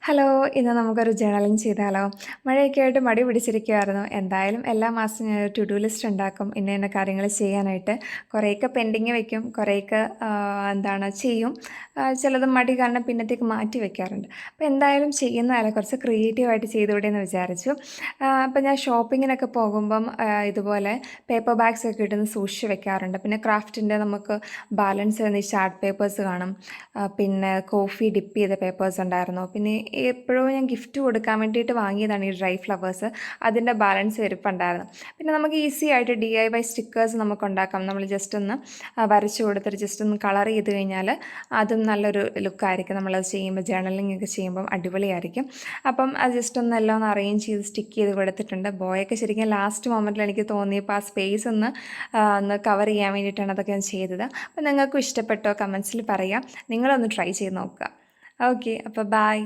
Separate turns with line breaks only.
Hello, ഇന്ന് നമുക്കൊരു journaling ചെയ്താലോ? മഴയൊക്കെ ആയിട്ട് മടി പിടിച്ചിരിക്കുവായിരുന്നു. എന്തായാലും എല്ലാ മാസവും ഞാനൊരു ടു ഡു ലിസ്റ്റ് ഉണ്ടാക്കും. ഇന്ന ഇന്ന കാര്യങ്ങൾ ചെയ്യാനായിട്ട്. കുറേയൊക്കെ പെൻഡിങ് വെക്കും, കുറേയൊക്കെ ചെയ്യും. ചിലത് മടി കാരണം പിന്നത്തേക്ക് മാറ്റി വെക്കാറുണ്ട്. അപ്പോൾ എന്തായാലും ചെയ്യുന്നതല്ല, കുറച്ച് ക്രിയേറ്റീവായിട്ട് ചെയ്തുകൂടെ എന്ന് വിചാരിച്ചു. അപ്പോൾ ഞാൻ ഷോപ്പിങ്ങിനൊക്കെ പോകുമ്പം ഇതുപോലെ പേപ്പർ ബാഗ്സ് ഒക്കെ ഇട്ടുന്ന് സൂക്ഷിച്ച് വെക്കാറുണ്ട്. പിന്നെ ക്രാഫ്റ്റിൻ്റെ നമുക്ക് ബാലൻസ് ചെയ്യുന്ന ഈ ചാർട്ട് പേപ്പേഴ്സ് കാണും. പിന്നെ കോഫി ഡിപ്പ് ചെയ്ത പേപ്പേഴ്സ് ഉണ്ടായിരുന്നു. പിന്നെ എപ്പോഴോ ഞാൻ ഗിഫ്റ്റ് കൊടുക്കാൻ വേണ്ടിയിട്ട് വാങ്ങിയതാണ് ഈ ഡ്രൈ ഫ്ലവേഴ്സ്. അതിൻ്റെ ബാലൻസ് ഇരിപ്പുണ്ടായിരുന്നു. പിന്നെ നമുക്ക് ഈസി ആയിട്ട് DIY സ്റ്റിക്കേഴ്സ് നമുക്ക് ഉണ്ടാക്കാം. നമ്മൾ ജസ്റ്റ് ഒന്ന് വരച്ചു കൊടുത്തിട്ട് ജസ്റ്റ് ഒന്ന് കളർ ചെയ്ത് കഴിഞ്ഞാൽ അതും നല്ലൊരു ലുക്കായിരിക്കും. നമ്മളത് ചെയ്യുമ്പോൾ ജേർണലിംഗ് ഒക്കെ ചെയ്യുമ്പം അടിപൊളിയായിരിക്കും. അപ്പം അത് ജസ്റ്റ് ഒന്ന് എല്ലാം ഒന്ന് അറേഞ്ച് ചെയ്ത് സ്റ്റിക്ക് ചെയ്ത് കൊടുത്തിട്ടുണ്ട്. ബോയൊക്കെ ശരിക്കും ലാസ്റ്റ് മൊമെൻറ്റിൽ എനിക്ക് തോന്നിയപ്പോൾ ആ സ്പേസ് ഒന്ന് കവർ ചെയ്യാൻ വേണ്ടിയിട്ടാണ് അതൊക്കെ ഞാൻ ചെയ്തത്. അപ്പോൾ നിങ്ങൾക്കും ഇഷ്ടപ്പെട്ടോ? കമൻസിൽ പറയാം. നിങ്ങളൊന്ന് ട്രൈ ചെയ്ത് നോക്കുക. ഓക്കെ, അപ്പോൾ ബൈ.